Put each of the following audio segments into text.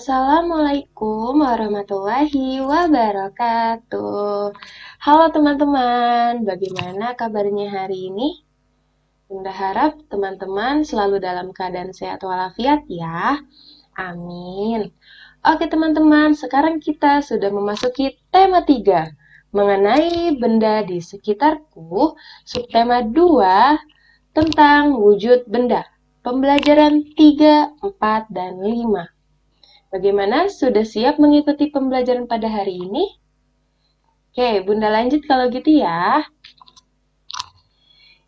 Assalamualaikum warahmatullahi wabarakatuh. Halo teman-teman, bagaimana kabarnya hari ini? Bunda harap teman-teman selalu dalam keadaan sehat walafiat ya. Amin. Oke teman-teman, sekarang kita sudah memasuki tema 3 mengenai benda di sekitarku, subtema 2 tentang wujud benda. Pembelajaran 3, 4, dan 5. Bagaimana? Sudah siap mengikuti pembelajaran pada hari ini? Oke, Bunda lanjut kalau gitu ya.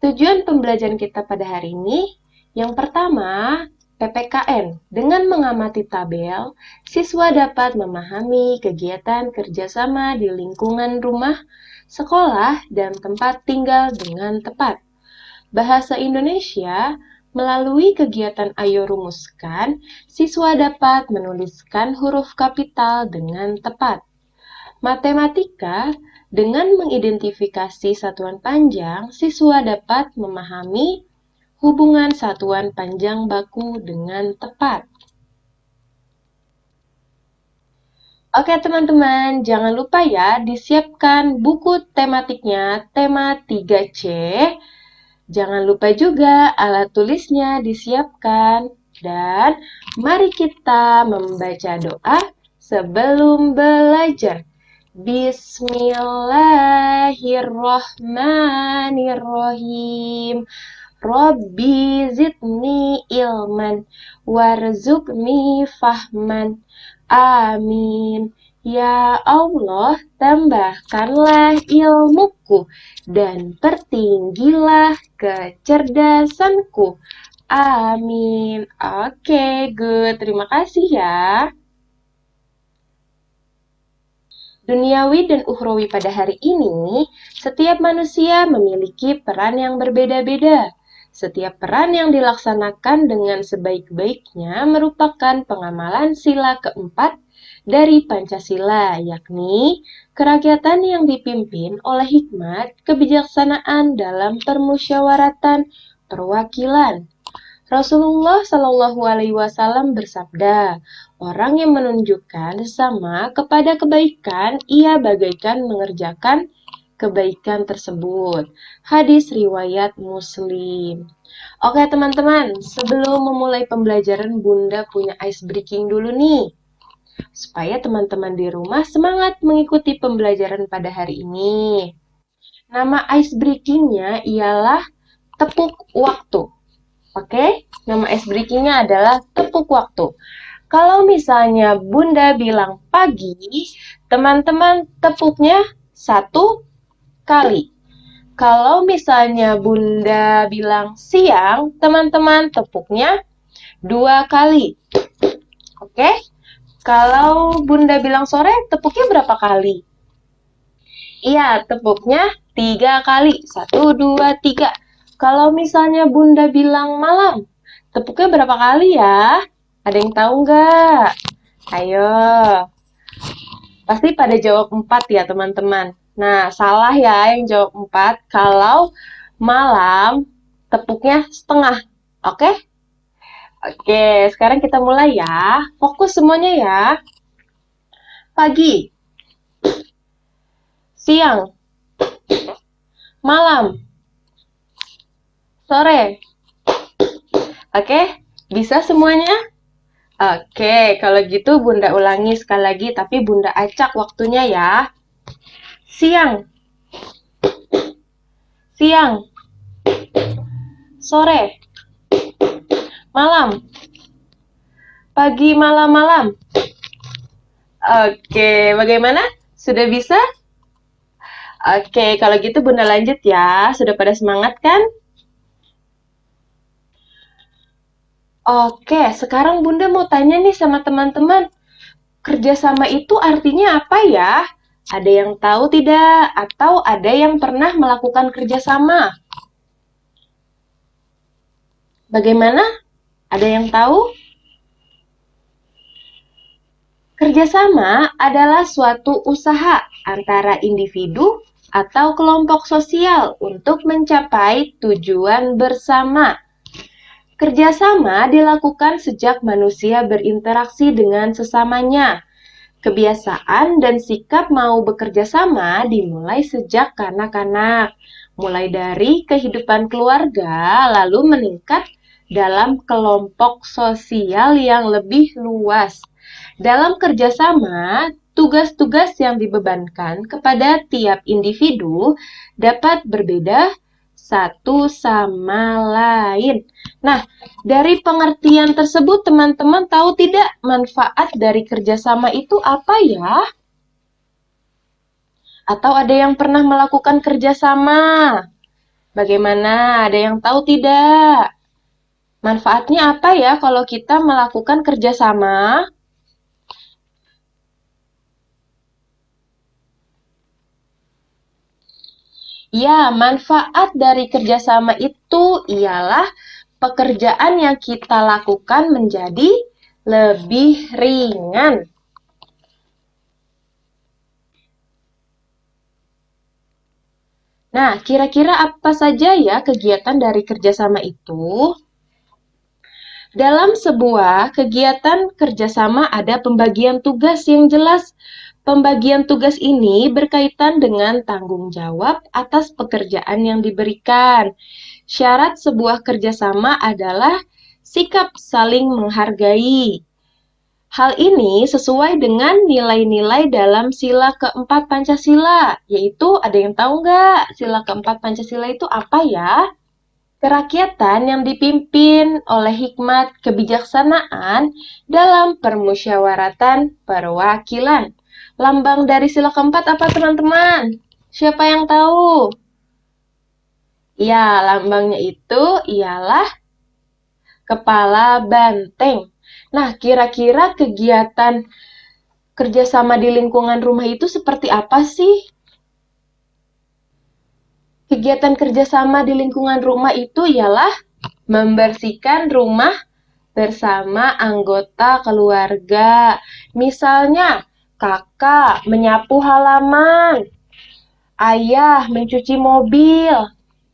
Tujuan pembelajaran kita pada hari ini, yang pertama, PPKN. Dengan mengamati tabel, siswa dapat memahami kegiatan kerjasama di lingkungan rumah, sekolah, dan tempat tinggal dengan tepat. Bahasa Indonesia. Melalui kegiatan Ayo Rumuskan, siswa dapat menuliskan huruf kapital dengan tepat. Matematika, dengan mengidentifikasi satuan panjang, siswa dapat memahami hubungan satuan panjang baku dengan tepat. Oke teman-teman, jangan lupa ya disiapkan buku tematiknya, tema 3C. Jangan lupa juga alat tulisnya disiapkan. Dan mari kita membaca doa sebelum belajar. Bismillahirrahmanirrahim. Rabbi zidni ilman warzuqni fahman. Amin. Ya Allah, tambahkanlah ilmuku dan pertinggilah kecerdasanku. Amin. Oke, good. Terima kasih ya. Duniawi dan ukhrawi pada hari ini, setiap manusia memiliki peran yang berbeda-beda. Setiap peran yang dilaksanakan dengan sebaik-baiknya merupakan pengamalan sila keempat dari Pancasila, yakni kerakyatan yang dipimpin oleh hikmat kebijaksanaan dalam permusyawaratan perwakilan. Rasulullah Shallallahu Alaihi Wasallam bersabda, orang yang menunjukkan sesama kepada kebaikan, ia bagaikan mengerjakan kebaikan tersebut. Hadis riwayat Muslim. Oke teman-teman, sebelum memulai pembelajaran, Bunda punya ice breaking dulu nih. Supaya teman-teman di rumah semangat mengikuti pembelajaran pada hari ini. Nama ice breakingnya ialah tepuk waktu. Oke, nama ice breakingnya adalah tepuk waktu. Kalau misalnya Bunda bilang pagi, teman-teman tepuknya 1 kali. Kalau misalnya Bunda bilang siang, teman-teman tepuknya 2 kali. Oke? Kalau Bunda bilang sore, tepuknya berapa kali? Iya, tepuknya 3 kali. 1, 2, 3. Kalau misalnya Bunda bilang malam, tepuknya berapa kali ya? Ada yang tahu nggak? Ayo. Pasti pada jawab 4 ya teman-teman. Nah, salah ya yang jawab 4. Kalau malam, tepuknya setengah. Oke? Oke, sekarang kita mulai ya. Fokus semuanya ya. Pagi, siang, malam, sore. Oke, bisa semuanya? Oke, kalau gitu Bunda ulangi sekali lagi, tapi Bunda acak waktunya ya. Siang, siang, sore, malam, pagi, malam, malam. Oke, bagaimana? Sudah bisa? Oke, kalau gitu Bunda lanjut ya. Sudah pada semangat kan? Oke, sekarang Bunda mau tanya nih sama teman-teman. Kerjasama itu artinya apa ya? Ada yang tahu tidak? Atau ada yang pernah melakukan kerjasama? Bagaimana? Ada yang tahu? Kerjasama adalah suatu usaha antara individu atau kelompok sosial untuk mencapai tujuan bersama. Kerjasama dilakukan sejak manusia berinteraksi dengan sesamanya. Kebiasaan dan sikap mau bekerja sama dimulai sejak kanak-kanak, mulai dari kehidupan keluarga, lalu meningkat dalam kelompok sosial yang lebih luas. Dalam kerjasama, tugas-tugas yang dibebankan kepada tiap individu dapat berbeda satu sama lain. Nah, dari pengertian tersebut, teman-teman tahu tidak manfaat dari kerjasama itu apa ya? Atau ada yang pernah melakukan kerjasama? Bagaimana? Ada yang tahu tidak? Manfaatnya apa ya kalau kita melakukan kerjasama? Ya, manfaat dari kerjasama itu ialah pekerjaan yang kita lakukan menjadi lebih ringan. Nah, kira-kira apa saja ya kegiatan dari kerjasama itu? Dalam sebuah kegiatan kerjasama ada pembagian tugas yang jelas. Pembagian tugas ini berkaitan dengan tanggung jawab atas pekerjaan yang diberikan. Syarat sebuah kerjasama adalah sikap saling menghargai. Hal ini sesuai dengan nilai-nilai dalam sila keempat Pancasila, yaitu ada yang tahu nggak sila keempat Pancasila itu apa ya? Kerakyatan yang dipimpin oleh hikmat kebijaksanaan dalam permusyawaratan perwakilan. Lambang dari sila keempat apa teman-teman? Siapa yang tahu? Ya, lambangnya itu ialah kepala banteng. Nah, kira-kira kegiatan kerjasama di lingkungan rumah itu seperti apa sih? Kegiatan kerjasama di lingkungan rumah itu ialah membersihkan rumah bersama anggota keluarga. Misalnya, kakak menyapu halaman, ayah mencuci mobil,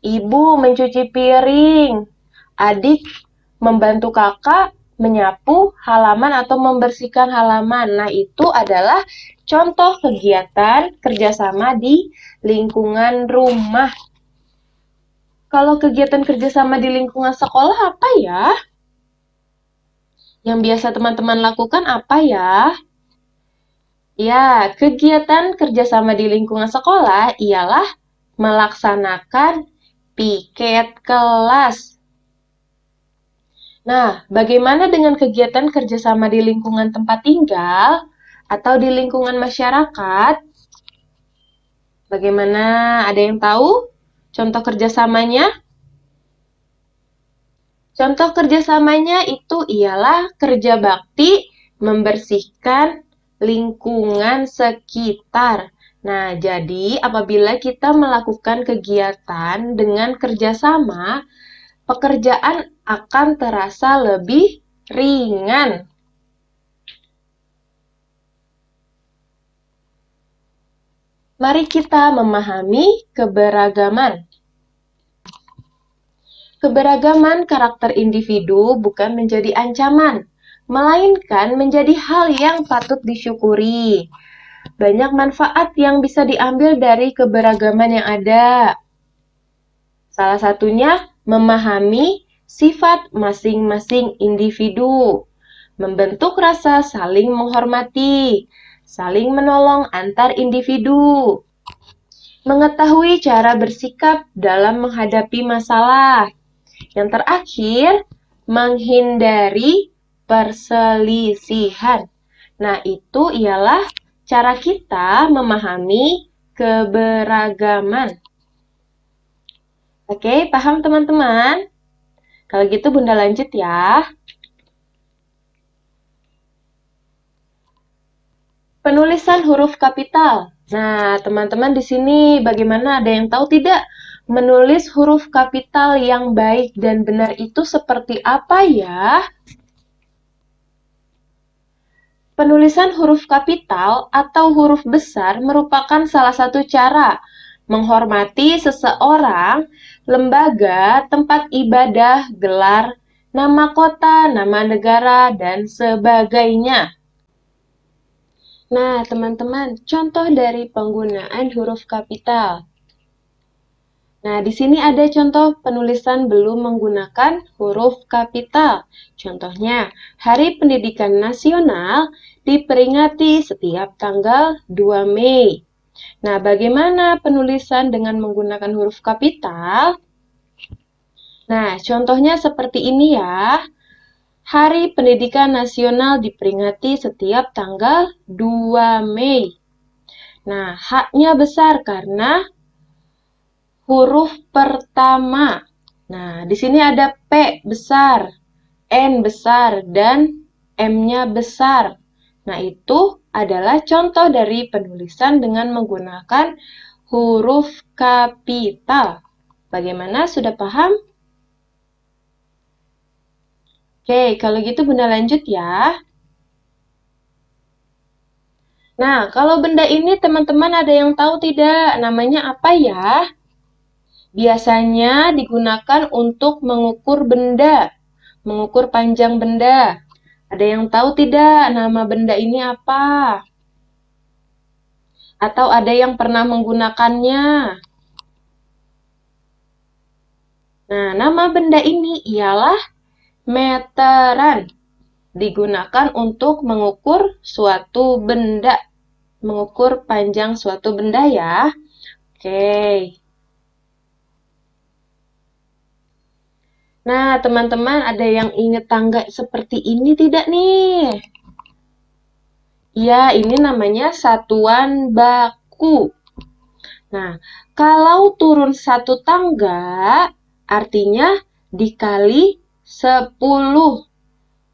ibu mencuci piring, adik membantu kakak menyapu halaman atau membersihkan halaman. Nah, itu adalah contoh kegiatan kerjasama di lingkungan rumah. Kalau kegiatan kerjasama di lingkungan sekolah apa ya? Yang biasa teman-teman lakukan apa ya? Ya, kegiatan kerjasama di lingkungan sekolah ialah melaksanakan piket kelas. Nah, bagaimana dengan kegiatan kerjasama di lingkungan tempat tinggal atau di lingkungan masyarakat? Bagaimana? Ada yang tahu contoh kerjasamanya? Contoh kerjasamanya itu ialah kerja bakti membersihkan lingkungan sekitar. Nah, jadi apabila kita melakukan kegiatan dengan kerjasama, pekerjaan akan terasa lebih ringan. Mari kita memahami keberagaman. Keberagaman karakter individu bukan menjadi ancaman, melainkan menjadi hal yang patut disyukuri. Banyak manfaat yang bisa diambil dari keberagaman yang ada. Salah satunya memahami sifat masing-masing individu, membentuk rasa saling menghormati, saling menolong antar individu, mengetahui cara bersikap dalam menghadapi masalah. Yang terakhir, menghindari perselisihan. Nah, itu ialah cara kita memahami keberagaman. Oke, paham teman-teman? Kalau gitu Bunda lanjut ya. Penulisan huruf kapital. Nah, teman-teman di sini bagaimana? Ada yang tahu tidak? Menulis huruf kapital yang baik dan benar itu seperti apa ya? Penulisan huruf kapital atau huruf besar merupakan salah satu cara menghormati seseorang, lembaga, tempat ibadah, gelar, nama kota, nama negara, dan sebagainya. Nah, teman-teman, contoh dari penggunaan huruf kapital. Nah, di sini ada contoh penulisan belum menggunakan huruf kapital. Contohnya, Hari Pendidikan Nasional diperingati setiap tanggal 2 Mei. Nah, bagaimana penulisan dengan menggunakan huruf kapital? Nah, contohnya seperti ini ya. Hari Pendidikan Nasional diperingati setiap tanggal 2 Mei. Nah, H-nya besar karena huruf pertama. Nah, di sini ada P besar, N besar, dan M-nya besar. Nah, itu adalah contoh dari penulisan dengan menggunakan huruf kapital. Bagaimana? Sudah paham? Oke, kalau gitu Bunda lanjut ya. Nah, kalau benda ini teman-teman ada yang tahu tidak? Namanya apa ya? Biasanya digunakan untuk mengukur benda, mengukur panjang benda. Ada yang tahu tidak nama benda ini apa? Atau ada yang pernah menggunakannya? Nah, nama benda ini ialah meteran. Digunakan untuk mengukur suatu benda, mengukur panjang suatu benda ya. Oke. Nah, teman-teman ada yang ingat tangga seperti ini tidak nih? Ya, ini namanya satuan baku. Nah, kalau turun satu tangga, artinya dikali 10.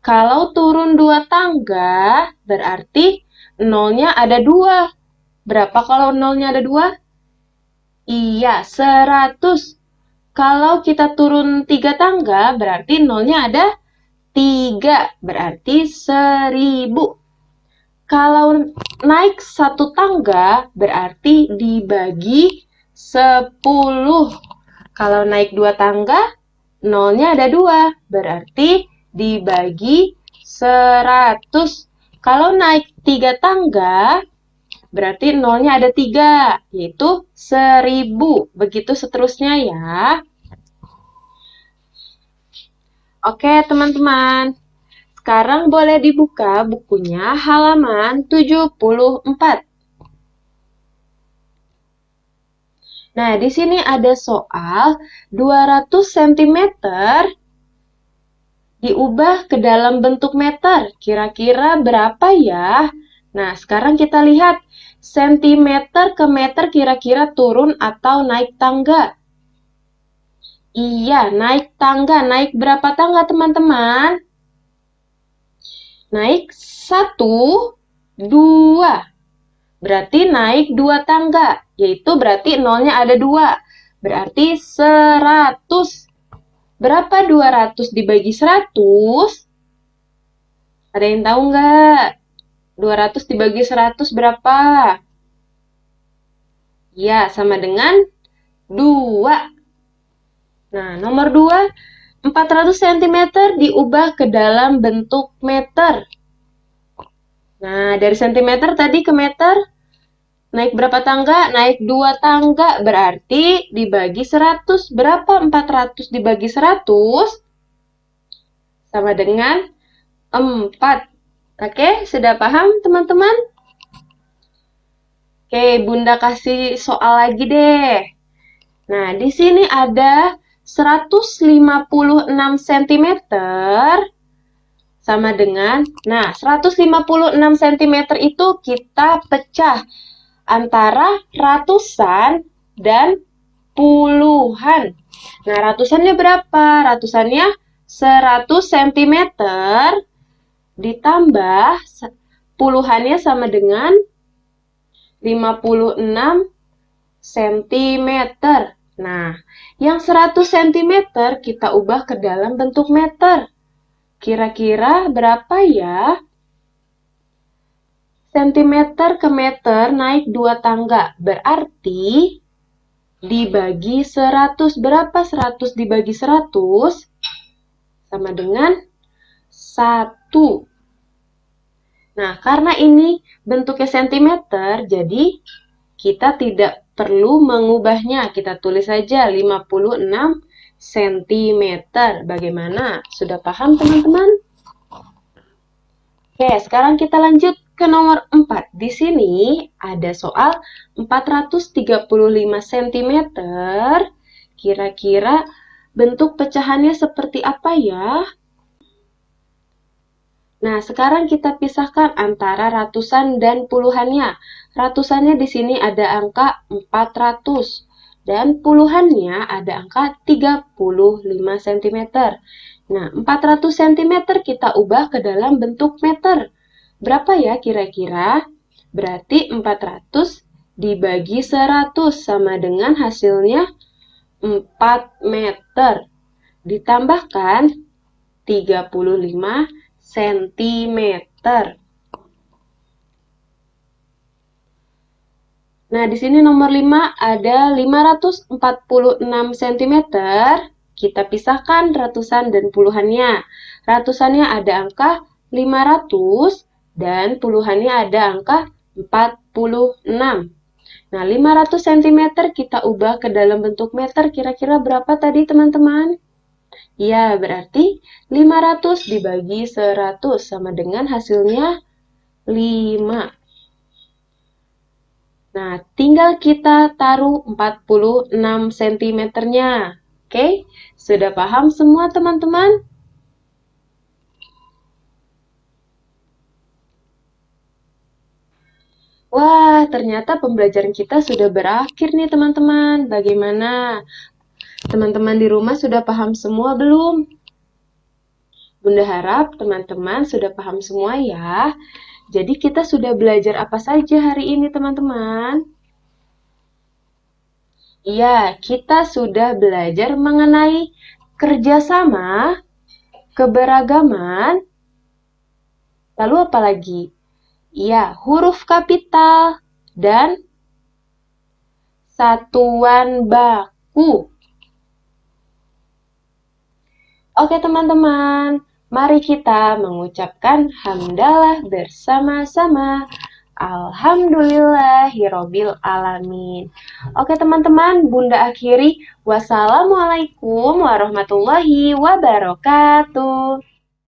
Kalau turun 2 tangga, berarti nolnya ada 2. Berapa kalau nolnya ada 2? Iya, 100. Kalau kita turun 3 tangga, berarti nolnya ada 3. Berarti 1000. Kalau naik 1 tangga, berarti dibagi 10. Kalau naik 2 tangga, nolnya ada 2. Berarti dibagi 100. Kalau naik 3 tangga, berarti nolnya ada 3, yaitu 1000. Begitu seterusnya ya. Oke, teman-teman. Sekarang boleh dibuka bukunya halaman 74. Nah, di sini ada soal 200 cm diubah ke dalam bentuk meter. Kira-kira berapa ya? Nah, sekarang kita lihat sentimeter ke meter kira-kira turun atau naik tangga. Iya, naik tangga. Naik berapa tangga, teman-teman? Naik 1, 2. Berarti naik 2 tangga, yaitu berarti nolnya ada 2. Berarti 100. Berapa 200 dibagi 100? Ada yang tahu nggak? 200 dibagi 100 berapa? Ya, sama dengan 2. Nah, nomor 2, 400 cm diubah ke dalam bentuk meter. Nah, dari cm tadi ke meter, naik berapa tangga? Naik 2 tangga, berarti dibagi 100. Berapa 400 dibagi 100? Sama dengan 4. Oke, sudah paham teman-teman? Oke, Bunda kasih soal lagi deh. Nah, di sini ada 156 cm sama dengan, nah 156 cm itu kita pecah antara ratusan dan puluhan. Nah, ratusannya berapa? Ratusannya 100 cm ditambah puluhannya sama dengan 56 cm. Nah, yang 100 cm kita ubah ke dalam bentuk meter. Kira-kira berapa ya? Sentimeter ke meter naik 2 tangga. Berarti dibagi 100. Berapa 100 dibagi 100? sama dengan 1. Nah, karena ini bentuknya sentimeter, jadi kita tidak perlu mengubahnya. Kita tulis saja 56 cm. Bagaimana? Sudah paham, teman-teman? Oke, sekarang kita lanjut ke nomor 4. Di sini ada soal 435 cm. Kira-kira bentuk pecahannya seperti apa ya? Nah, sekarang kita pisahkan antara ratusan dan puluhannya. Ratusannya di sini ada angka 400 dan puluhannya ada angka 35 cm. Nah, 400 cm kita ubah ke dalam bentuk meter. Berapa ya kira-kira? Berarti 400 dibagi 100 sama dengan hasilnya 4 meter. Ditambahkan 35 cm. Nah, di sini nomor 5 ada 546 cm. Kita pisahkan ratusan dan puluhannya. Ratusannya ada angka 500 dan puluhannya ada angka 46. Nah, 500 cm kita ubah ke dalam bentuk meter. Kira-kira berapa tadi, teman-teman? Ya, berarti 500 dibagi 100 sama dengan hasilnya 5. Nah, tinggal kita taruh 46 cm-nya. Oke, sudah paham semua teman-teman? Wah, ternyata pembelajaran kita sudah berakhir nih teman-teman. Bagaimana? Teman-teman di rumah sudah paham semua belum? Bunda harap teman-teman sudah paham semua ya. Jadi kita sudah belajar apa saja hari ini teman-teman? Iya, kita sudah belajar mengenai kerjasama, keberagaman, lalu apa lagi? Iya, huruf kapital, dan satuan baku. Oke teman-teman, mari kita mengucapkan hamdalah bersama-sama. Alhamdulillahirobbil alamin. Oke teman-teman, Bunda akhiri. Wassalamualaikum warahmatullahi wabarakatuh.